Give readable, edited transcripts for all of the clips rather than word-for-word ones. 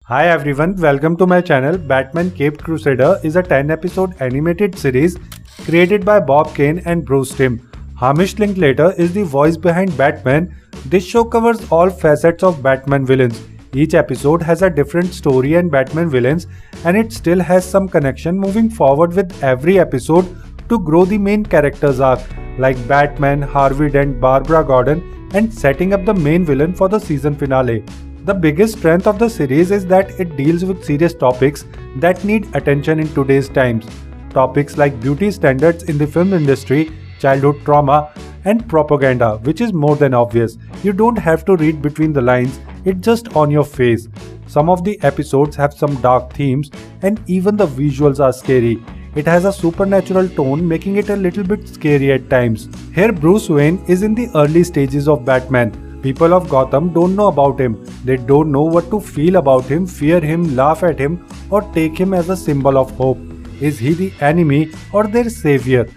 Hi everyone, welcome to my channel. Batman Caped Crusader is a 10-episode animated series created by Bob Kane and Bruce Timm. Hamish Linklater is the voice behind Batman. This show covers all facets of Batman villains. Each episode has a different story and Batman villains, and it still has some connection moving forward with every episode to grow the main characters arc, like Batman, Harvey Dent, Barbara Gordon, and setting up the main villain for the season finale. The biggest strength of the series is that it deals with serious topics that need attention in today's times. Topics like beauty standards in the film industry, childhood trauma, and propaganda, which is more than obvious. You don't have to read between the lines, it's just on your face. Some of the episodes have some dark themes, and even the visuals are scary. It has a supernatural tone, making it a little bit scary at times. Here, Bruce Wayne is in the early stages of Batman. People of Gotham don't know about him. They don't know what to feel about him, fear him, laugh at him, or take him as a symbol of hope. Is he the enemy or their savior?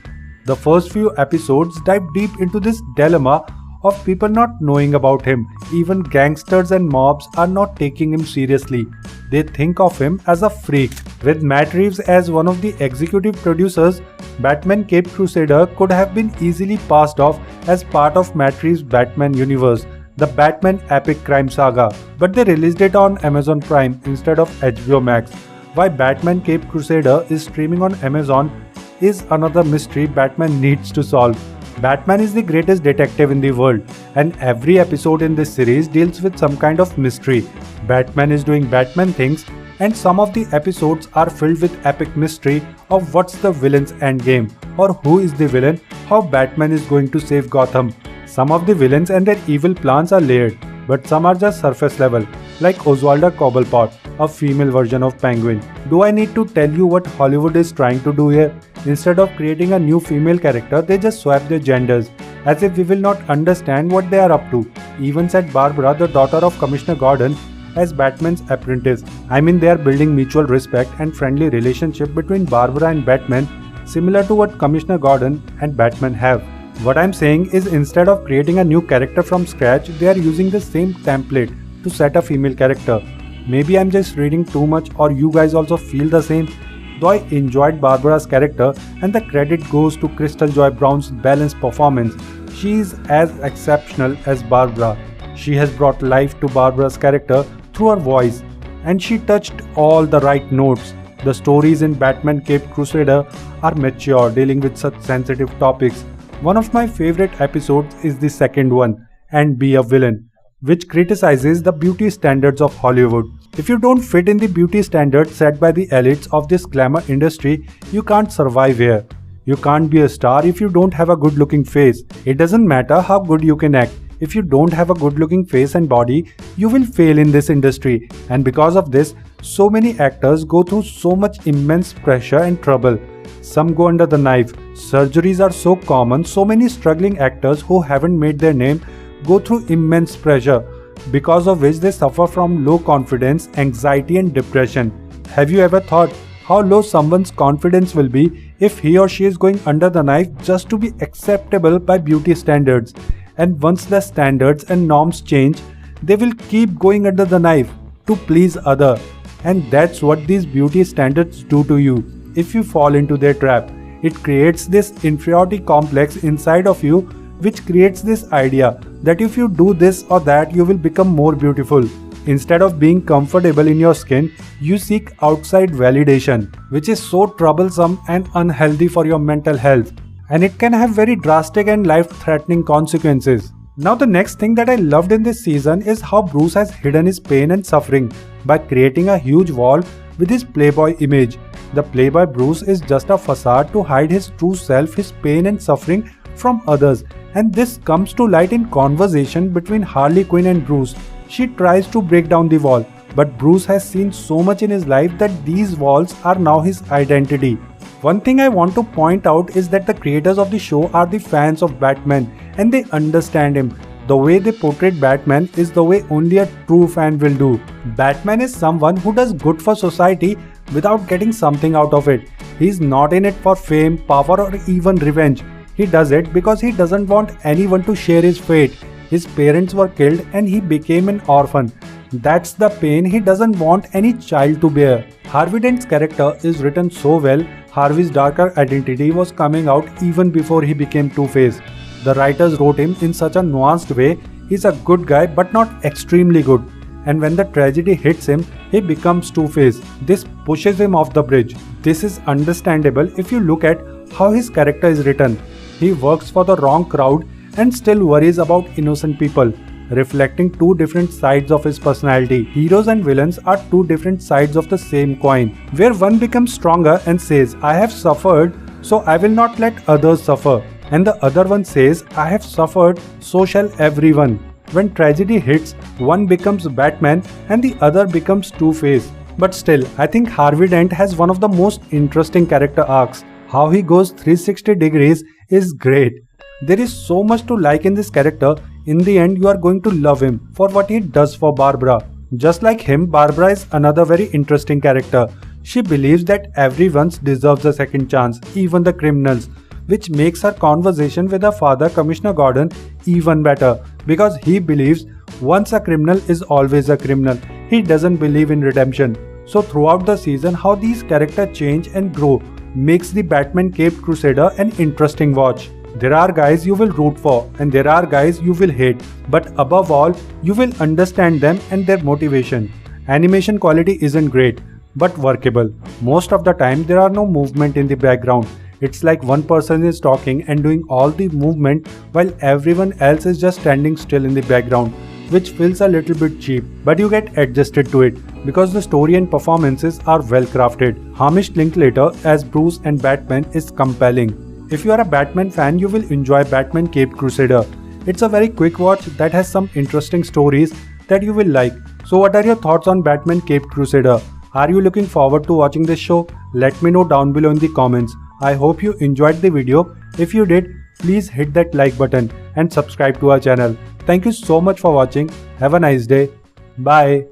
The first few episodes dive deep into this dilemma of people not knowing about him. Even gangsters and mobs are not taking him seriously. They think of him as a freak. With Matt Reeves as one of the executive producers, Batman Caped Crusader could have been easily passed off as part of Matt Reeves' Batman universe, the Batman epic crime saga, but they released it on Amazon Prime instead of HBO Max. Why Batman Caped Crusader is streaming on Amazon is another mystery Batman needs to solve. Batman is the greatest detective in the world, and every episode in this series deals with some kind of mystery. Batman is doing Batman things, and some of the episodes are filled with epic mystery of what's the villain's endgame, or who is the villain, how Batman is going to save Gotham. Some of the villains and their evil plans are layered, but some are just surface level, like Oswalda Cobblepot, a female version of Penguin. Do I need to tell you what Hollywood is trying to do here? Instead of creating a new female character, they just swap their genders, as if we will not understand what they are up to. Even set Barbara, the daughter of Commissioner Gordon, as Batman's apprentice. I mean, they are building mutual respect and friendly relationship between Barbara and Batman, similar to what Commissioner Gordon and Batman have. What I'm saying is, instead of creating a new character from scratch, they are using the same template to set a female character. Maybe I'm just reading too much, or you guys also feel the same. Though I enjoyed Barbara's character, and the credit goes to Crystal Joy Brown's balanced performance. She is as exceptional as Barbara. She has brought life to Barbara's character through her voice, and she touched all the right notes. The stories in Batman Caped Crusader are mature, dealing with such sensitive topics. One of my favorite episodes is the second one, And Be a Villain, which criticizes the beauty standards of Hollywood. If you don't fit in the beauty standards set by the elites of this glamour industry, you can't survive here. You can't be a star if you don't have a good looking face. It doesn't matter how good you can act. If you don't have a good looking face and body, you will fail in this industry. And because of this, so many actors go through so much immense pressure and trouble. Some go under the knife. Surgeries are so common, so many struggling actors who haven't made their name go through immense pressure, because of which they suffer from low confidence, anxiety and depression. Have you ever thought how low someone's confidence will be if he or she is going under the knife just to be acceptable by beauty standards? And once the standards and norms change, they will keep going under the knife to please others. And that's what these beauty standards do to you if you fall into their trap. It creates this inferiority complex inside of you, which creates this idea that if you do this or that, you will become more beautiful. Instead of being comfortable in your skin, you seek outside validation, which is so troublesome and unhealthy for your mental health. And it can have very drastic and life-threatening consequences. Now, the next thing that I loved in this season is how Bruce has hidden his pain and suffering by creating a huge wall with his playboy image. The playboy Bruce is just a facade to hide his true self, his pain and suffering from others. And this comes to light in conversation between Harley Quinn and Bruce. She tries to break down the wall, but Bruce has seen so much in his life that these walls are now his identity. One thing I want to point out is that the creators of the show are the fans of Batman, and they understand him. The way they portrayed Batman is the way only a true fan will do. Batman is someone who does good for society without getting something out of it. He's not in it for fame, power or even revenge. He does it because he doesn't want anyone to share his fate. His parents were killed and he became an orphan. That's the pain he doesn't want any child to bear. Harvey Dent's character is written so well. Harvey's darker identity was coming out even before he became Two-Face. The writers wrote him in such a nuanced way. He's a good guy but not extremely good. And when the tragedy hits him, he becomes Two-Face. This pushes him off the bridge. This is understandable if you look at how his character is written. He works for the wrong crowd and still worries about innocent people, reflecting two different sides of his personality. Heroes and villains are two different sides of the same coin, where one becomes stronger and says, I have suffered, so I will not let others suffer. And the other one says, I have suffered, so shall everyone. When tragedy hits, one becomes Batman and the other becomes Two-Face. But still, I think Harvey Dent has one of the most interesting character arcs. How he goes 360 degrees is great. There is so much to like in this character. In the end, you are going to love him for what he does for Barbara. Just like him, Barbara is another very interesting character. She believes that everyone deserves a second chance, even the criminals, which makes her conversation with her father, Commissioner Gordon, even better, because he believes once a criminal is always a criminal. He doesn't believe in redemption. So throughout the season, how these characters change and grow makes the Batman Caped Crusader an interesting watch. There are guys you will root for and there are guys you will hate, but above all, you will understand them and their motivation. Animation quality isn't great, but workable. Most of the time, there are no movement in the background. It's like one person is talking and doing all the movement while everyone else is just standing still in the background, which feels a little bit cheap, but you get adjusted to it because the story and performances are well crafted. Hamish Linklater as Bruce and Batman is compelling. If you are a Batman fan, you will enjoy Batman Caped Crusader. It's a very quick watch that has some interesting stories that you will like. So what are your thoughts on Batman Caped Crusader? Are you looking forward to watching this show? Let me know down below in the comments. I hope you enjoyed the video. If you did, please hit that like button and subscribe to our channel. Thank you so much for watching. Have a nice day. Bye.